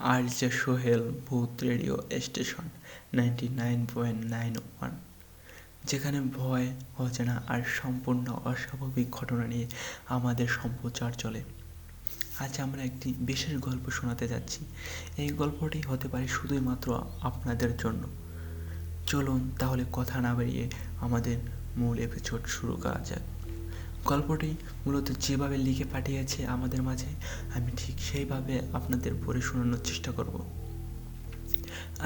RJ Sohel ভূত radio station 99.91, যেখানে ভয়, অজানা আর সম্পূর্ণ অস্বাভাবিক ঘটনা নিয়ে আমাদের সম্প্রচার চলে। আজ আমরা একটি বিশেষ গল্প শোনাতে যাচ্ছি। এই গল্পটি হতে পারে শুধুই মাত্র আপনাদের জন্য। চলুন তাহলে কথা না বাড়িয়ে আমাদের মূল এপিসোড শুরু করা যাক। গল্পটি মূলত যেভাবে লিখে পাঠিয়েছে আমাদের মাঝে, আমি ঠিক সেইভাবে আপনাদের পড়ে শোনানোর চেষ্টা করব।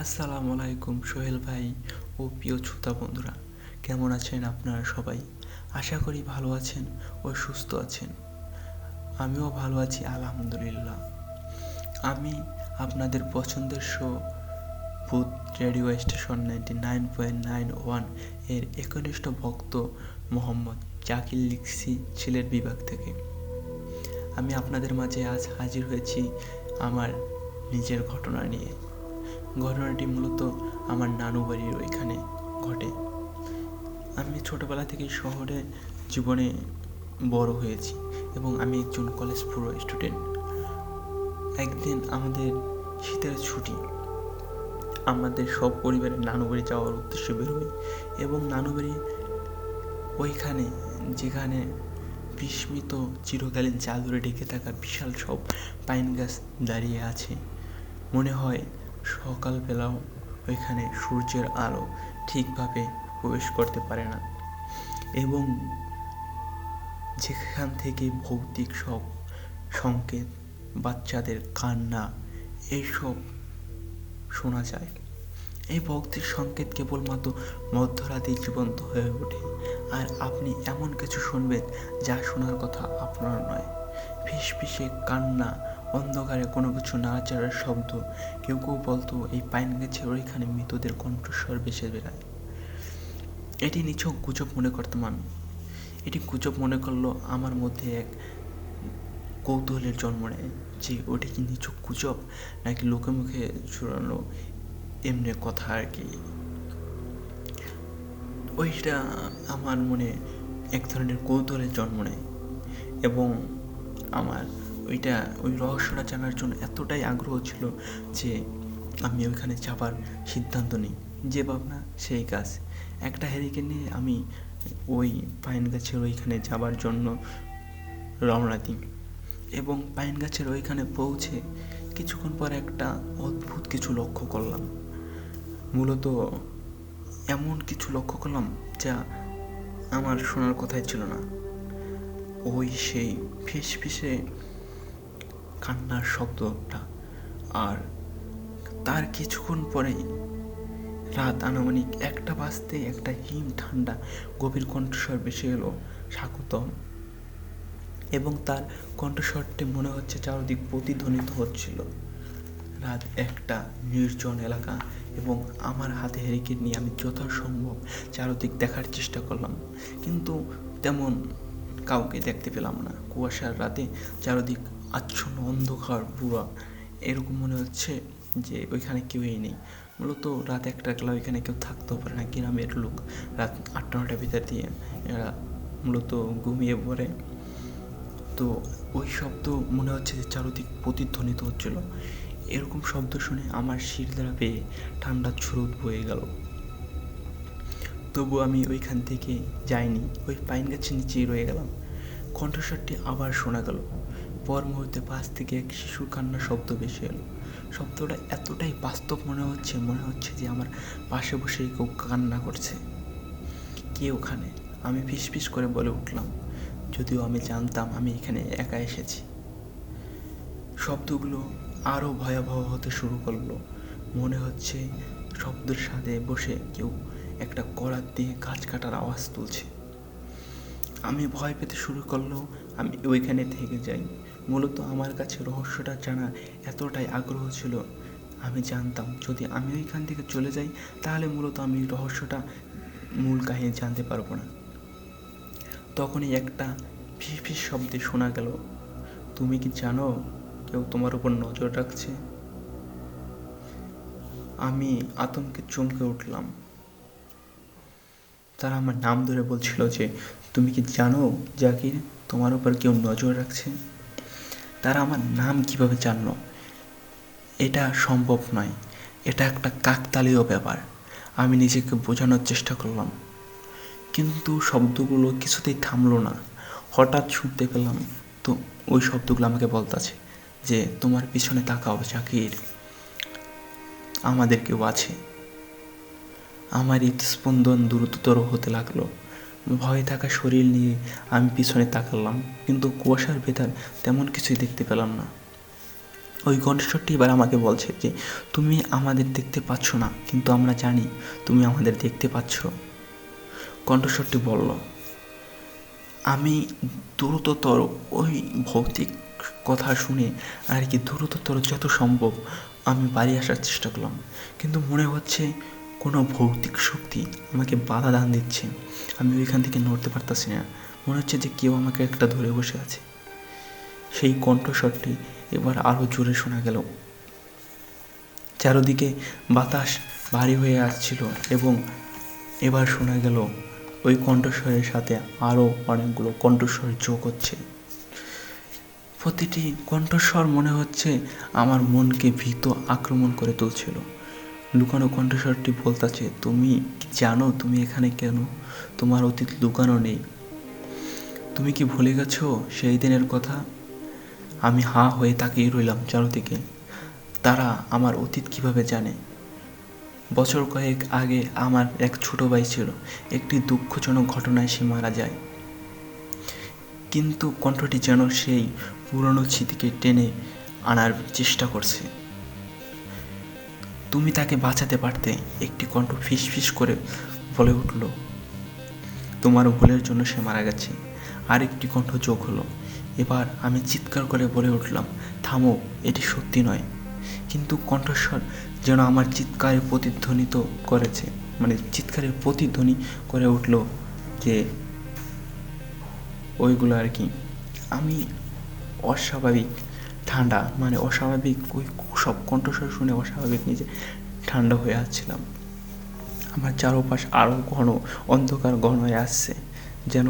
আসসালামু আলাইকুম সোহেল ভাই ও প্রিয় শ্রোতা বন্ধুরা, কেমন আছেন আপনারা সবাই? আশা করি ভালো আছেন ও সুস্থ আছেন। আমিও ভালো আছি আলহামদুলিল্লাহ। আমি আপনাদের পছন্দের শো ভূত রেডিও স্টেশন 99.91 এর একনিষ্ঠ ভক্ত মোহাম্মদ জাকির লিখছি সিলেট বিভাগ থেকে। আমি আপনাদের মাঝে আজ হাজির হয়েছি আমার নিজের ঘটনা নিয়ে। ঘটনাটি মূলত আমার নানু বাড়ির ওইখানে ঘটে। আমি ছোটোবেলা থেকেই শহরে জীবনে বড় হয়েছি এবং আমি একজন কলেজ পড়ুয়া স্টুডেন্ট। একদিন আমাদের শীতের ছুটি, আমাদের সব পরিবারের নানু বাড়ি যাওয়ার উদ্দেশ্যে বেরোই এবং নানু বাড়ি ওইখানে যেখানে বিস্মিত চিরকালীন চাদরে ঢেকে থাকা বিশাল সব পাইন গাছ দাঁড়িয়ে আছে। মনে হয় সকালবেলাও ওইখানে সূর্যের আলো ঠিকভাবে প্রবেশ করতে পারে না এবং যেখান থেকে ভৌতিক সব সংকেত, বাচ্চাদের কান্না এইসব শোনা যায়। এই ভৌতিক সংকেত কেবলমাত্র মধ্যরাতেই জীবন্ত হয়ে ওঠে, আর আপনি এমন কিছু শুনবেন যা শোনার কথা আপনার নয়। ফিসফিসে কান্না, অন্ধকারে কোনো কিছু নাড়াচাড়ার শব্দ। কেউ কেউ বলতো এই পাইন গাছের ওইখানে মৃতদের কণ্ঠস্বর ভেসে বেড়ায়। এটি নিছক গুজব মনে করতাম আমি। এটি গুজব মনে করলো আমার মধ্যে এক কৌতূহলের জন্ম নেয় যে ওটি কি নিছক গুজব নাকি লোকে মুখে ছড়ানো এমনি কথা আর কি। ওইটা আমার মনে এক ধরনের কৌতূহলের জন্ম নেয় এবং আমার ওই রহস্যটা জানার জন্য এতটাই আগ্রহ ছিল যে আমি ওইখানে যাবার সিদ্ধান্ত নিই। যে ভাবনা সেই কাজ। একটা হেরিকেন নিয়ে আমি ওই পাইন গাছের ওইখানে যাবার জন্য রওনা দিই এবং পাইন গাছের ওইখানে পৌঁছে কিছুক্ষণ পর একটা অদ্ভুত কিছু লক্ষ্য করলাম। মূলত এমন কিছু লক্ষ্য করলাম যা আমার শোনার কথাই ছিল না। ওই সেই ফিসফিসে কান্নার শব্দটা, আর তার কিছুক্ষণ পরেই রাত আনুমানিক 1টা বাজতে একটা হিম ঠান্ডা গভীর কণ্ঠস্বর ভেসে এলো, স্বাগতম। এবং তার কণ্ঠস্বরটি মনে হচ্ছে চারদিক প্রতিধ্বনিত হচ্ছিল। রাত 1টা, নির্জন এলাকা এবং আমার হাতে হেরিকেন নিয়ে আমি যথাসম্ভব চারদিক দেখার চেষ্টা করলাম, কিন্তু তেমন কাউকে দেখতে পেলাম না। কুয়াশার রাতে চারদিক আচ্ছন্ন অন্ধকার পুরা, এরকম মনে হচ্ছে যে ওইখানে কেউই নেই। মূলত রাত 1টা গেলে ওইখানে কেউ থাকতেও পারে না। গ্রামের লোক রাত 8টা-9টার ভিতর দিয়ে এরা মূলত ঘুমিয়ে পড়ে। তো ওই শব্দ মনে হচ্ছে যে চারদিক প্রতিধ্বনিত হচ্ছিল। এরকম শব্দ শুনে আমার শিরদাঁড়া পেয়ে ঠান্ডা স্রোত বয়ে গেল। তবু আমি ওইখান থেকে যাইনি, ওই পাইন গাছের নিচেই রয়ে গেলাম। কণ্ঠস্বরটি আবার শোনা গেল। পর মুহূর্তে পাশ থেকে এক শিশুর কান্নার শব্দ ভেসে এলো। শব্দটা এতটাই বাস্তব মনে হচ্ছে যে আমার পাশে বসে কেউ কান্না করছে। কে ওখানে? আমি ফিসফিস করে বলে উঠলাম, যদিও আমি জানতাম আমি এখানে একা এসেছি। শব্দগুলো আরও ভয়াবহ হতে শুরু করলো। মনে হচ্ছে শব্দের সাথে বসে কেউ একটা করাত দিয়ে গাছ কাটার আওয়াজ তুলছে। আমি ভয় পেতে শুরু করলেও আমি ওইখানে থেকে যাই। মূলত আমার কাছে রহস্যটা জানা এতটাই আগ্রহ ছিল। আমি জানতাম যদি আমি ওইখান থেকে চলে যাই তাহলে মূলত আমি রহস্যটা মূল কাহিনী জানতে পারবো না। তখনই একটা ফিস শব্দে শোনা গেল, তুমি কি জানো কেউ তোমার উপর নজর রাখছে? আমি আতঙ্কে চমকে উঠলাম। তারা আমার নাম ধরে বলছিল যে, তুমি কি জানো জাকির, তোমার উপর কেউ নজর রাখছে? তারা আমার নাম কিভাবে জানলো? এটা সম্ভব নয়, এটা একটা কাকতালীয় ব্যাপার। আমি নিজেকে বোঝানোর চেষ্টা করলাম, কিন্তু শব্দগুলো কিছুতেই থামলো না। হঠাৎ শুনতে পেলাম তো ওই শব্দগুলো আমাকে বলতেছে যে তোমার পিছনে তাকাও জাকির, আমাদের কেউ আছে। আমার হৃদস্পন্দন দ্রুততর হতে লাগলো। ভয়ে থাকা শরীর নিয়ে আমি পিছনে তাকালাম, কিন্তু কুয়াশার ভেতর তেমন কিছুই দেখতে পেলাম না। ওই কণ্ঠস্বরটি এবার আমাকে বলছে যে তুমি আমাদের দেখতে পাচ্ছ না, কিন্তু আমরা জানি তুমি আমাদের দেখতে পাচ্ছ। কণ্ঠস্বরটি বলল। আমি দ্রুততর ওই ভৌতিক কথা শুনে আর কি দ্রুততর যত সম্ভব আমি বাড়ি আসার চেষ্টা করলাম, কিন্তু মনে হচ্ছে কোনো ভৌতিক শক্তি আমাকে বাধা দান দিচ্ছে। আমি ওইখান থেকে নড়তে পারতাছি না, মনে হচ্ছে যে কেউ আমাকে একটা ধরে বসে আছে। সেই কণ্ঠস্বরটি এবার আরও জোরে শোনা গেল। চারদিকে বাতাস ভারী হয়ে আসছিল এবং এবার শোনা গেল ওই কণ্ঠস্বরের সাথে আরও অনেকগুলো কণ্ঠস্বর যোগ হচ্ছে। প্রতিটি কণ্ঠস্বর মনে হচ্ছে আমার মনকে ভীত আক্রমণ করে তুলছিল। লুকানো কণ্ঠস্বরটি বলতেছে, তুমি জানো তুমি এখানে কেন? তোমার অতীত লুকানো নেই। তুমি কি ভুলে গেছো সেই দিনের কথা? আমি হাঁ হয়ে তাকিয়ে রইলাম চারদিকে। তারা আমার অতীত কিভাবে জানে? বছর কয়েক আগে আমার এক ছোট ভাই ছিল, একটি দুঃখজনক ঘটনায় সে মারা যায়। কিন্তু কণ্ঠটি যেন সেই পুরনো স্মৃতিকে টেনে আনার চেষ্টা করছে। তুমি তাকে বাঁচাতে পারতে, একটি কণ্ঠ ফিস ফিস করে বলে উঠল। তোমার ভুলের জন্য সে মারা গেছে। আরেকটি কণ্ঠ যোগ হলো। এবার আমি চিৎকার করে বলে উঠলাম, থামো, এটি সত্যি নয়। কিন্তু কণ্ঠস্বর যেন আমার চিৎকারের প্রতিধ্বনিত করেছে, চিৎকারের প্রতিধ্বনি করে উঠল যে ওইগুলো আর কি। আমি অস্বাভাবিক ঠান্ডা, অস্বাভাবিক ওই সব কণ্ঠস্বর শুনে অস্বাভাবিক নিজে ঠান্ডা হয়ে আসছিলাম। আমার চারপাশ আরও ঘন অন্ধকার ঘন হয়ে আসছে, যেন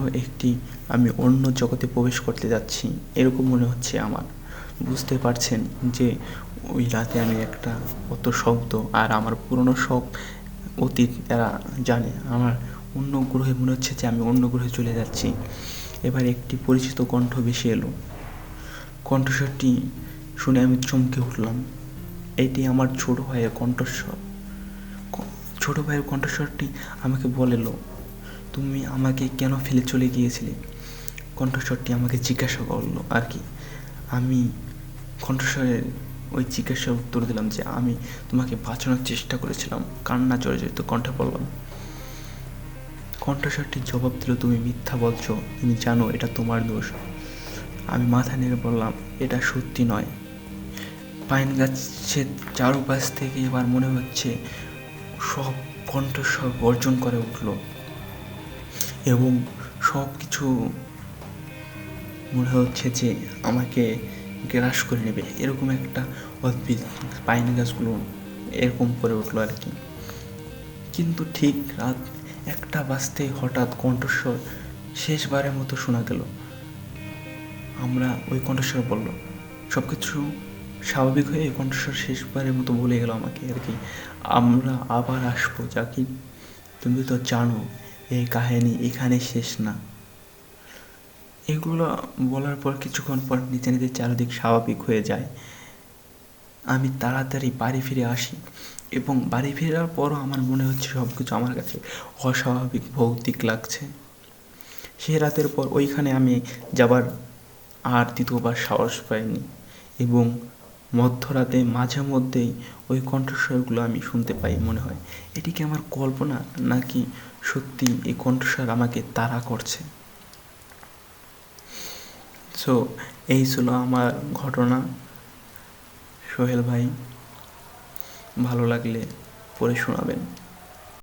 আমি অন্য জগতে প্রবেশ করতে যাচ্ছি এরকম মনে হচ্ছে আমার। বুঝতে পারছেন যে ওই রাতে আমি একটা অত শব্দ আর আমার পুরনো সব অতীত এরা জানে। আমার অন্য গ্রহে মনে হচ্ছে যে আমি অন্য গ্রহে চলে যাচ্ছি। এবার একটি পরিচিত কণ্ঠ ভেসে এলো। কণ্ঠস্বরটি শুনে আমি চমকে উঠলাম। এটি আমার ছোট ভাইয়ের কণ্ঠস্বর। ছোট ভাইয়ের কণ্ঠস্বরটি আমাকে বলল, তুমি আমাকে কেন ফেলে চলে গিয়েছিলে? কণ্ঠস্বরটি আমাকে জিজ্ঞাসা করলো আর কি। আমি কণ্ঠস্বরের ওই জিজ্ঞাসার উত্তর দিলাম যে আমি তোমাকে বাঁচানোর চেষ্টা করেছিলাম। কান্না জড়িত কণ্ঠে বললাম। কণ্ঠস্বরটি জবাব দিল, তুমি মিথ্যা বলছো, তুমি জানো এটা তোমার দোষ। আমি মাথা নেড়ে বললাম, এটা সত্যি নয়। পাইন গাছের চারপাশ থেকে এবার মনে হচ্ছে সব কণ্ঠস্বর বর্জন করে উঠল এবং সব কিছু মনে হচ্ছে যে আমাকে গ্রাস করে নেবে, এরকম একটা অদ্ভুত পাইন গাছগুলো এরকম করে উঠলো আর কি। কিন্তু ঠিক রাত 1টা বাজতেই হঠাৎ কণ্ঠস্বর শেষবারের মতো শোনা গেল। ওই কণ্ঠস্বর বলল, সব কিছু স্বাভাবিক হয়ে কণ্ঠস্বর শেষবারের মতো বলে গেল আমাকে আর কি, আমরা আবার আসবো জাকির, তুমি তো জানো এই কাহিনী এখানে শেষ না। এগুলো বলার পর কিছুক্ষণ পর নিজে নিজে চারিদিক স্বাভাবিক হয়ে যায়। আমি তাড়াতাড়ি বাড়ি ফিরে আসি এবং বাড়ি ফেরার পরও আমার মনে হচ্ছে সব কিছু আমার কাছে অস্বাভাবিক ভৌতিক লাগছে। সে রাতের পর ওইখানে আমি যাবার আর দ্বিতীয়বার সাহস পাইনি এবং মধ্যরাতে মাঝে মধ্যেই ওই কণ্ঠস্বরগুলো আমি শুনতে পাই। মনে হয় এটি কি আমার কল্পনা নাকি সত্যি এই কণ্ঠস্বর আমাকে তাড়া করছে। সো এই ছিল আমার ঘটনা। সোহেল ভাই, ভালো লাগলে পড়ে শোনাবেন।